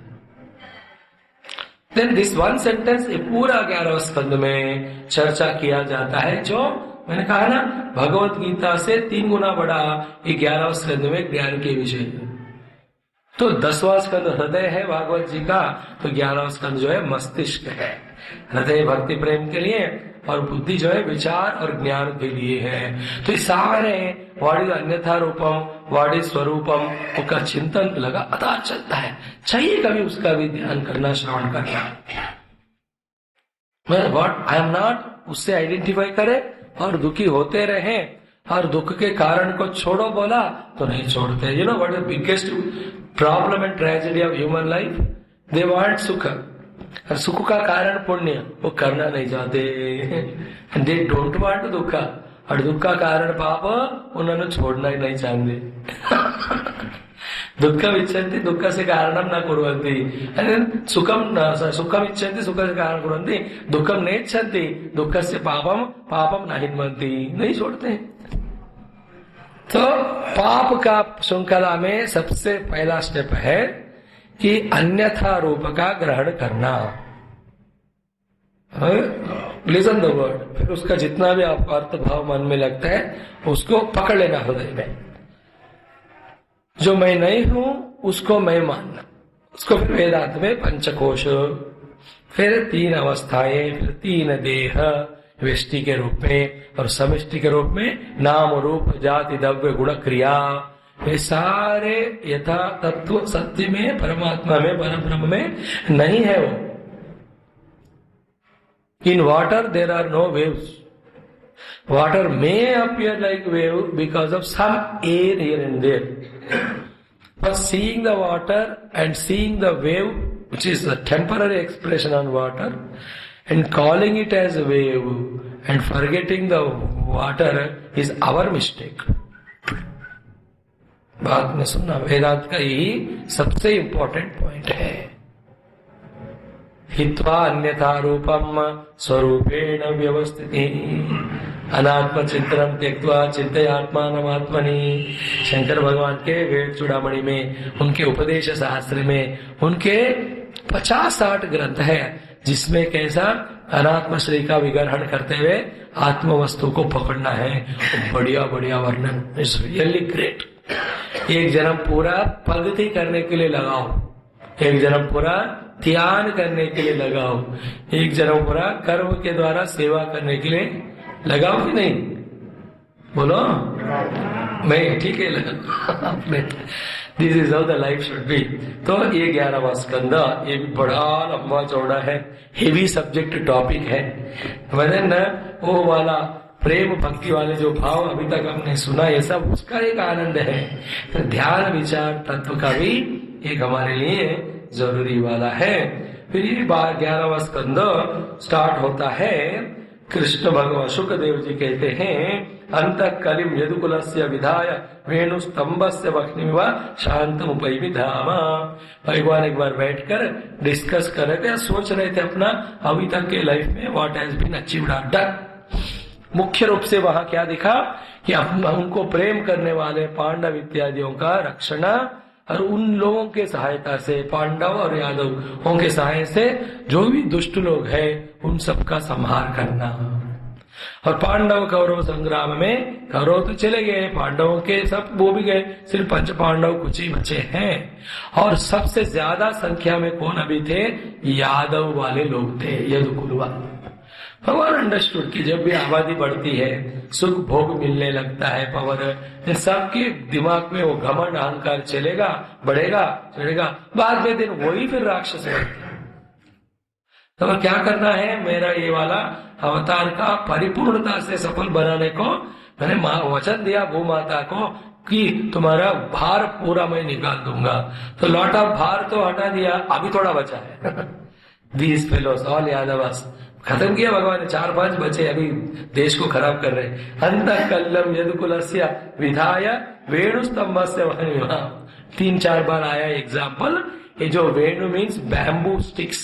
देन दिस वन सेंटेंस पूरा 11वें स्कंद में चर्चा किया जाता है, जो मैंने कहा ना भगवत गीता से 3 गुना बड़ा ये 11वें स्कंद में ज्ञान के विषय है। तो 10वां स्कंद हृदय है भागवत जी का, तो 11वां स्कंद जो है मस्तिष्क है। हृदय भक्ति प्रेम के लिए और बुद्धि जो है विचार और ज्ञान के लिए है। तो ये सारे व्हाट इज अन्यथा रूपम, व्हाट इज स्वरूपम, उसका चिंतन लगातार चलता है। चाहिए कभी उसका भी ध्यान करना, श्रवण करना। व्हाट आई एम नॉट, उससे आइडेंटिफाई करे और दुखी होते रहे, और दुख के कारण को छोड़ो बोला तो नहीं छोड़ते। You know what is biggest problem and tragedy of human life? They want सुख, और सुख का कारण पुण्य वो करना नहीं चाहते। दे डोंट वांट दुख, और दुख का कारण पाप उन्होंने छोड़ना ही नहीं चाहते। दुःखम इच्छन्ति दुःख से कारणम न कुर्वन्ति, सुखम इच्छन्ति सुख से कारण कुर्वन्ति, दुःखम न इच्छन्ति दुःख से पापम न हिन्वन्ति, नहीं छोड़ते। तो पाप का श्रृंखला में सबसे पहला स्टेप है कि अन्यथा रूप का ग्रहण करना। लिसन द वर्ड, फिर उसका जितना भी आपको अर्थ भाव मन में लगता है उसको पकड़ लेना हृदय में। जो मैं नहीं हूं उसको मैं मानना, उसको फिर वेदांत में पंचकोश, फिर 3 अवस्थाएं, फिर 3 देह, व्यष्टि के रूप में और समष्टि के रूप में नाम रूप जाति द्रव्य गुण क्रिया, ये सारे यथा तत्व सत्य में, परमात्मा में, परब्रह्म में नहीं है वो। In water there are no waves. Water may appear like wave because of some air here and there. But seeing the water and seeing the wave, which is a temporary expression on water, and calling it as a wave and forgetting the water is our mistake. बात में सुनना, वेदांत का यही सबसे important point है. हित्वा अन्यथा रूपम स्वरूपेण व्यवस्थिति अनात्म चिंतनम त्यक्त्वा चिंतयात्मानमात्मनि. शंकर भगवान के वेद चूड़ामणि में, उनके उपदेश शास्त्र में, उनके 50-60 ग्रंथ है जिसमें कैसा अनात्म श्री का विग्रहण करते हुए आत्म वस्तु को पकड़ना है. बढ़िया बढ़िया वर्णन, इट्स रियली ग्रेट. एक जन्म पूरा प्रगति करने के लिए लगाओ, एक जन्म पूरा ध्यान करने के लिए लगाओ, एक जन्म पूरा कर्म के द्वारा सेवा करने के लिए लगाओ कि नहीं? बोलो. मैं ठीक है लगा. This is how the life should be. तो ये 11वां स्कंद, ये भी बड़ा लंबा चौड़ा है, हेवी सब्जेक्ट टॉपिक है. मैंने न वो वाला प्रेम भक्ति वाले जो भाव अभी तक हमने सुना, ये सब उसका एक आनंद है. तो ध्यान विचार तत्व का भी एक हमारे लिए जरूरी वाला है. फिर ये 11वां स्कंद स्टार्ट होता है. कृष्ण भगवान शुकदेव जी कहते हैं, अंत कलिम यदुकुलस्य विधाय वेणु स्तंभस्य वक्निव शांतमुपैमि धाम. भगवान एक बार बैठकर डिस्कस कर रहे थे, सोच रहे थे अपना अभी तक के लाइफ में what has been achieved or done. मुख्य रूप से वहां क्या दिखा कि उनको प्रेम करने वाले पांडव इत्यादियों का रक्षण, और उन लोगों के सहायता से, पांडव और यादवों के सहाय से जो भी दुष्ट लोग हैं उन सबका संहार करना. और पांडव कौरव संग्राम में कौरव तो चले गए, पांडवों के सब वो भी गए, सिर्फ 5 पांडव कुछ ही बचे हैं. और सबसे ज्यादा संख्या में कौन अभी थे? यादव वाले लोग थे, यदुकुल वाले. भगवान अंडरस्टूड कि जब भी आबादी बढ़ती है, सुख भोग मिलने लगता है, पावर, सबके दिमाग में वो घमंड अहंकार चलेगा, बढ़ेगा, चढ़ेगा, बाद में दिन वही फिर राक्षस बनते हैं. तो क्या करना है? मेरा ये वाला अवतार का परिपूर्णता से सफल बनाने को मैंने वचन दिया भू माता को कि तुम्हारा भार पूरा मैं निकाल दूंगा. तो लॉट ऑफ भार तो हटा दिया, अभी थोड़ा बचा है. दीज फेलोस ऑल यादवास खत्म किया भगवान ने. 4-5 बचे अभी देश को खराब कर रहे. अंत कल्लम यदुकुलस्य विधाय वेणु स्तंभस्य वह्निवा. 3-4 बार आया एग्जाम्पल. ये जो वेणु मीन्स बैम्बू स्टिक्स,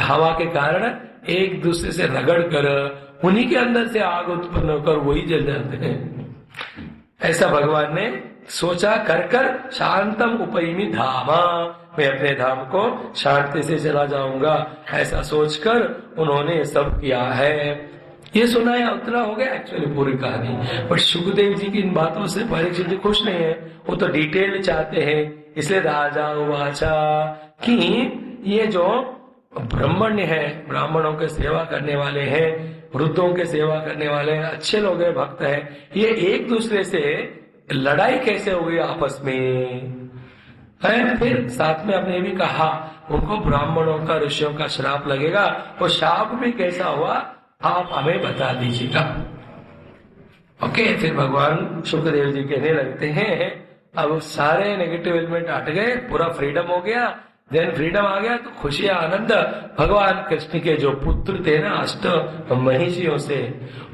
हवा के कारण एक दूसरे से रगड़ कर उन्हीं के अंदर से आग उत्पन्न होकर वही जल जाते हैं। ऐसा भगवान ने सोचा कर शांतम उपैमी धामा, मैं अपने धाम को शांति से चला जाऊंगा, ऐसा सोचकर उन्होंने सब किया है। ये सुनाया उतना हो गया एक्चुअली पूरी कहानी। पर सुखदेव जी की इन बातों से परीक्षित जी खुश नहीं है, वो तो डिटेल चाहते हैं। इसलिए राजा वाचा कि ये जो ब्राह्मण्य है, ब्राह्मणों के सेवा करने वाले हैं, वृद्धों के सेवा करने वाले हैं, अच्छे लोग हैं, भक्त हैं, ये एक दूसरे से लड़ाई कैसे हुई आपस में है। फिर साथ में आपने भी कहा उनको ब्राह्मणों का ऋषियों का श्राप लगेगा, वो श्राप भी कैसा हुआ आप हमें बता दीजिएगा। ओके, फिर भगवान शुक्रदेव जी कहने लगते हैं अब सारे नेगेटिव एलिमेंट हट गए, पूरा फ्रीडम हो गया। देन फ्रीडम आ गया तो खुशियां आनंद। भगवान कृष्ण के जो पुत्र थे ना 8 महिषियों से,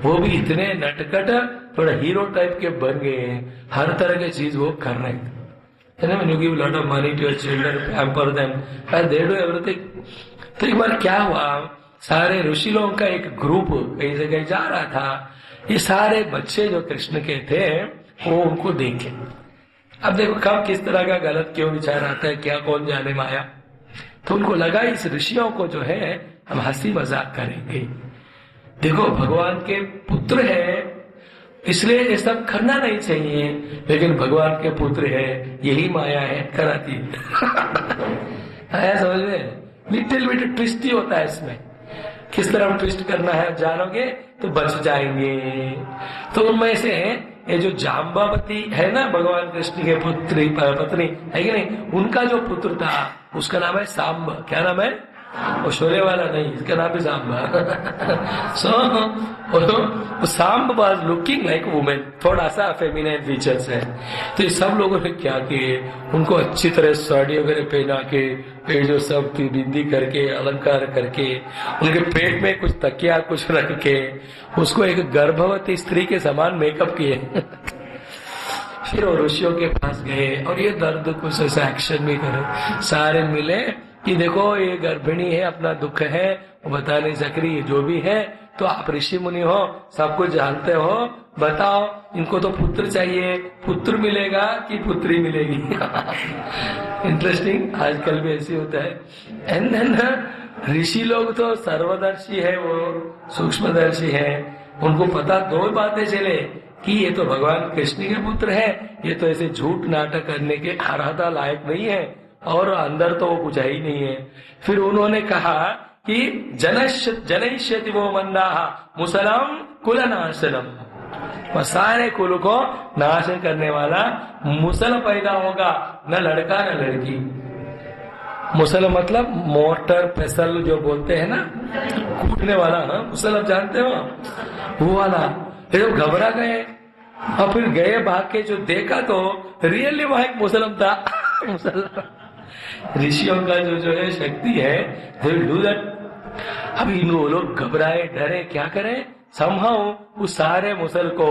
वो भी इतने नटखट थोड़ा हीरो टाइप के बन गए, हर तरह की चीज वो कर रहे थे। When you give lot of money to your children, pamper them, and they do everything. तो एक बार क्या हुआ, सारे ऋषि लोगों का एक ग्रुप कहीं से कहीं जा रहा था। ये सारे बच्चे जो कृष्ण के थे वो उनको देखे। अब देखो कब किस तरह का गलत क्यों विचार आता है, क्या कौन जाने माया। तो उनको लगा इस ऋषियों को जो है हम हंसी मजाक करेंगे। देखो भगवान के पुत्र है, इसलिए ये सब करना नहीं चाहिए, लेकिन भगवान के पुत्र है, यही माया है, कराती आया समझ में। लिटिल बिट ट्विस्ट ही होता है इसमें, किस तरह ट्विस्ट करना है जानोगे तो बच जाएंगे। तो उनमें से ये जो जाम्बावती है ना भगवान कृष्ण के पुत्री पत्नी है कि नहीं, उनका जो पुत्र था उसका नाम है सांब। क्या नाम है? वो शोले वाला नहीं, इसका नाम है Samba. So Samba was looking like women, थोड़ा सा फेमिनाइन फीचर्स है। तो ये सब लोगों ने क्या किए, उनको अच्छी तरह साड़ी वगैरह पहना के, ये जो सब बिंदी करके, अलंकार करके, उनके पेट में कुछ तकिया कुछ रख के उसको एक गर्भवती स्त्री के समान मेकअप किए। फिर वो ऋषियों के पास गए और ये दर्द कुछ ऐसा एक्शन भी करे। सारे मिले कि देखो ये गर्भिणी है, अपना दुख है, वो बता नहीं सक रही, ये जो भी है, तो आप ऋषि मुनि हो, सब कुछ जानते हो, बताओ इनको तो पुत्र चाहिए, पुत्र मिलेगा कि पुत्री मिलेगी। इंटरेस्टिंग, आजकल भी ऐसी होता है। एंड देन ऋषि लोग तो सर्वदर्शी है, वो सूक्ष्मदर्शी है, उनको पता दो बातें चले कि ये तो भगवान कृष्ण के पुत्र है, ये तो ऐसे झूठ नाटक करने के अर्हता लायक नहीं है, और अंदर तो वो कुछ है ही नहीं है। फिर उन्होंने कहा कि जनयिष्यति वो मंदाः मुसलम कुलनाशनम, सारे कुल को नाश करने वाला मुसल पैदा होगा, न लड़का न लड़की। मुसल मतलब मोटर पेसल जो बोलते हैं ना, कूटने वाला। हाँ मुसल आप जानते हो, वो वाला। फिर घबरा गए और फिर गए भाग के, जो देखा तो रियली वहां एक मुसलम था। मुसलम ऋषियों का जो है शक्ति है, they will do that। अभी इन लोग घबराए डरे, क्या करें, somehow उस सारे मुसल को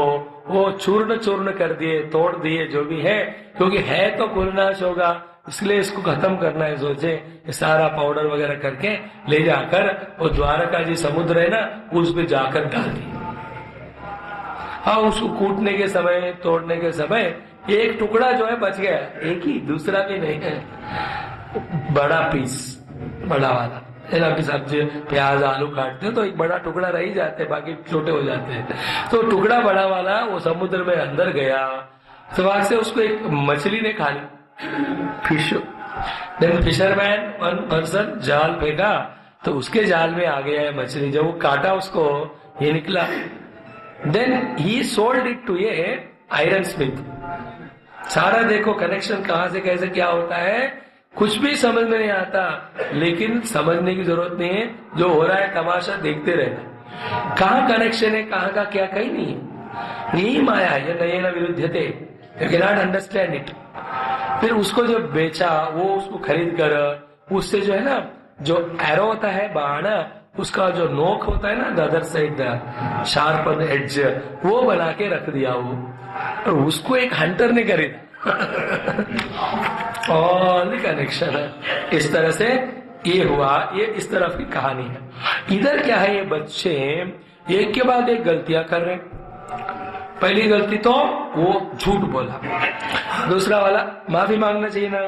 वो चूर्ण चूर्ण कर दिए, तोड़ दिए, जो भी है, क्योंकि है तो कुलनाश होगा, इसलिए इसको खत्म करना है। सोचे सारा पाउडर वगैरह करके ले जाकर वो द्वारका जी समुद्र है ना, उस पे जाकर डाल दिए। हाँ उसको कूटने के समय, तोड़ने के समय एक टुकड़ा जो है बच गया, एक ही, दूसरा भी नहीं है, बड़ा पीस, बड़ा वाला। अभी सब्जी प्याज आलू काटते हो तो एक बड़ा टुकड़ा रह ही जाते हैं, बाकी छोटे हो जाते हैं। तो टुकड़ा बड़ा वाला वो समुद्र में अंदर गया, तो वहां से उसको एक मछली ने खा ली, fish. Then fisherman one person जाल फेंका तो उसके जाल में आ गया है मछली, जब वो काटा उसको ये निकला। Then he sold it to a iron smith. सारा देखो कनेक्शन कहां से कैसे क्या होता है, कुछ भी समझ में नहीं आता, लेकिन समझने की जरूरत नहीं है, जो हो रहा है तमाशा देखते रहना। कहाँ कनेक्शन है, कहाँ का क्या, कहीं नहीं है। यही माया है, ये नये न विरुद्धते, you can not understand it. फिर उसको जो बेचा, वो उसको खरीद कर उससे जो है ना, जो एरो होता है बाण, उसका जो नोक होता है ना, the other side the sharp edge, वो बना के रख दिया वो। और उसको एक हंटर ने खरीदा। ऑल कनेक्शन है। इस तरह से ये हुआ, ये इस तरफ की कहानी है। इधर क्या है, ये बच्चे एक के बाद एक गलतियां कर रहे हैं। पहली गलती तो वो झूठ बोला, दूसरा वाला माफी मांगना चाहिए ना,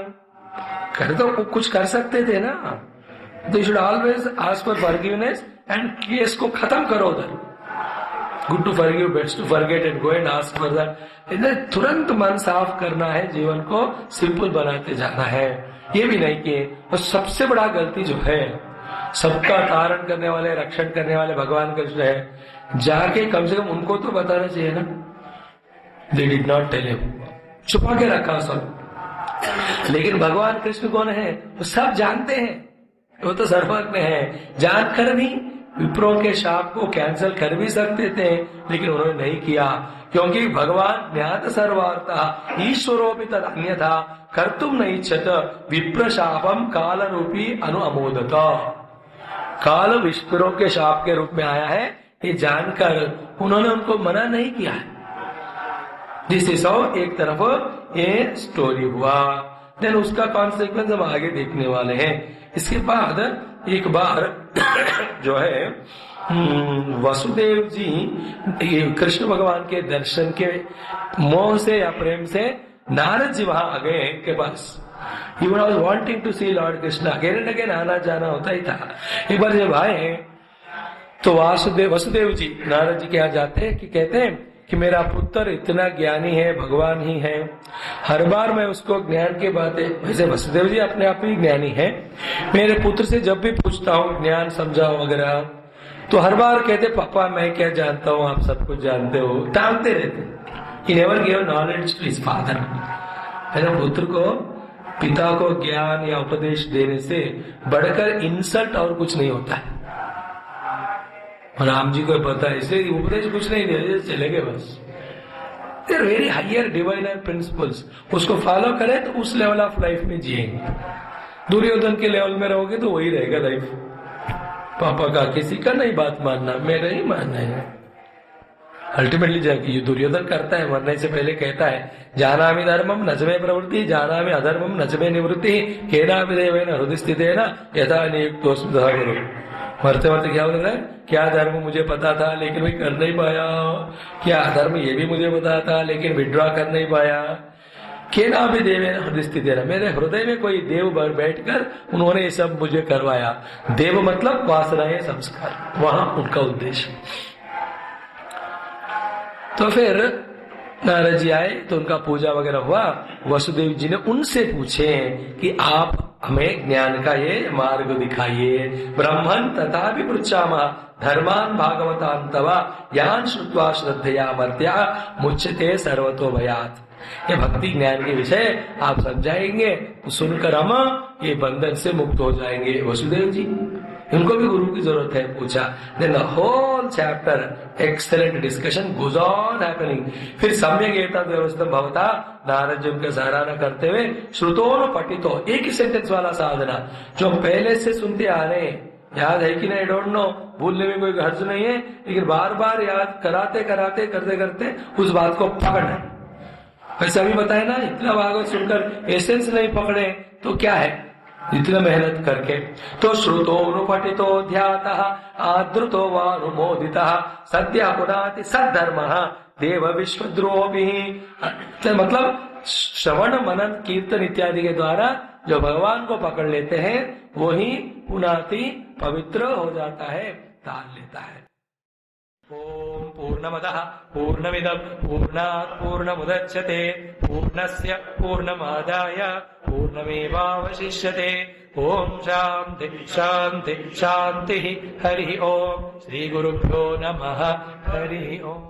कर तो कुछ कर सकते थे ना, तो you should always ask for forgiveness and case को खत्म करो उधर। Good to forgive, best to forget and go and ask for that. इधर तुरंत मन साफ करना है, जीवन को सिंपल बनाते जाना है, ये भी नहीं किए। और सबसे बड़ा गलती जो है, सबका तारण करने वाले, रक्षण करने वाले भगवान कृष्ण है, जाके कम से कम उनको तो बताना चाहिए ना। They did not tell him, छुपा के रखा सब। लेकिन भगवान कृष्ण कौन है, वो सब जानते हैं, वो तो सर्वज्ञ है, जानकर भी विप्रों के शाप को कैंसिल कर भी सकते थे, लेकिन उन्होंने नहीं किया, क्योंकि भगवान ज्ञात सर्वार्थ ईश्वरो भी तद अन्यथा कर्तुम नहीं इच्छत विप्र शापम काल रूपी अनुअमोदत। काल विप्रों के शाप के रूप में आया है, ये जानकर उन्होंने उनको मना नहीं किया। दिस इज हाउ एक तरफ ये स्टोरी हुआ। देन उसका कॉन्सिक्वेंस हम आगे देखने वाले हैं। इसके बाद एक बार जो है वसुदेव जी कृष्ण भगवान के दर्शन के मोह से या प्रेम से नारद जी वहां आ गए इनके पास। He was wanting to see Lord Krishna, again and again आना जाना होता ही था। एक बार जब आए तो वसुदेव जी नारद जी के यहाँ जाते हैं कि कहते हैं कि मेरा पुत्र इतना ज्ञानी है, भगवान ही है, हर बार मैं उसको ज्ञान की बातें, वैसे वसुदेव जी अपने आप ही ज्ञानी है, मेरे पुत्र से जब भी पूछता हूँ ज्ञान समझाओ वगैरह, तो हर बार कहते पापा मैं क्या जानता हूँ, आप सब कुछ जानते हो, टालते रहते। He never gave knowledge to his father। मेरे पुत्र को, पिता को ज्ञान या उपदेश देने से बढ़कर इंसल्ट और कुछ नहीं होता है। राम जी को पता है, इसलिए उपदेश कुछ नहीं दिया, चले गए बस। They are very higher diviner principles, उसको फॉलो करें तो उस लेवल ऑफ लाइफ में जिएंगे। दुर्योधन के लेवल में रहोगे तो वही रहेगा लाइफ, पापा का किसी का नहीं बात मानना, मेरा ही मानना है। अल्टीमेटली जाके दुर्योधन करता है, मरने से पहले कहता है जानामि धर्मम नचमे प्रवृत्ति, जानामि अधर्मम नचमे निवृत्ति, केनापि देवेन हृदय स्थितेन यथा नियुक्तोऽस्मि तथा कुरु। मरते मरते क्या बोल रहा है, क्या धर्म मुझे पता था लेकिन मैं कर नहीं पाया, क्या अधर्म ये भी मुझे पता था लेकिन विड्रॉ कर नहीं पाया। केनापि देवेन हृदय स्थितेन, मेरे हृदय में कोई देव बैठकर उन्होंने ये सब मुझे करवाया। देव मतलब वासनाएं, संस्कार, वहां उनका उद्देश्य। तो फिर नारद जी आए तो उनका पूजा वगैरह हुआ। वसुदेव जी ने उनसे पूछे कि आप हमें ज्ञान का ये मार्ग दिखाइए। ब्रह्मन तथा भी पृच्छामः धर्मान भागवतान तवा यान श्रुत्वा श्रद्धया मर्त्या मुच्यते सर्वतो भयात्। ये भक्ति ज्ञान के विषय आप समझाएंगे, सुनकर हम ये बंधन से मुक्त हो जाएंगे। वसुदेव जी, उनको भी गुरु की जरूरत है, पूछा। Then the whole chapter excellent discussion goes on happening. फिर सम्यक एतद् व्यवस्थितं भवता, नारद जी उनका सराहना करते हुए श्रुतोन पठितो, एक ही सेंटेंस वाला साधना जो पहले से सुनते आ रहे हैं, याद है कि नहीं डोंट नो, भूलने में कोई हर्ज नहीं है, लेकिन बार बार याद कराते कराते करते करते उस बात को पकड़ना। वैसे अभी बताए ना, इतना भागवत सुनकर एसेंस नहीं पकड़े तो क्या है, इतना मेहनत करके। तो श्रुतो पठितो ध्यातः आदृतो वानुमोदितः सद्यः पुनाति सद्धर्मः देव विश्वद्रोही। मतलब श्रवण मनन कीर्तन इत्यादि के द्वारा जो भगवान को पकड़ लेते हैं वही पुनाति पवित्र हो जाता है, तान लेता है। ओम पूर्णमदः पूर्णमिदं पूर्णात् पूर्णमुदच्यते पूर्णस्य पूर्णमादाय पूर्णमेवावशिष्यते। ओम शांति शांति शांति। हरि ओम। श्री गुरुभ्यो नमः। हरि ओम।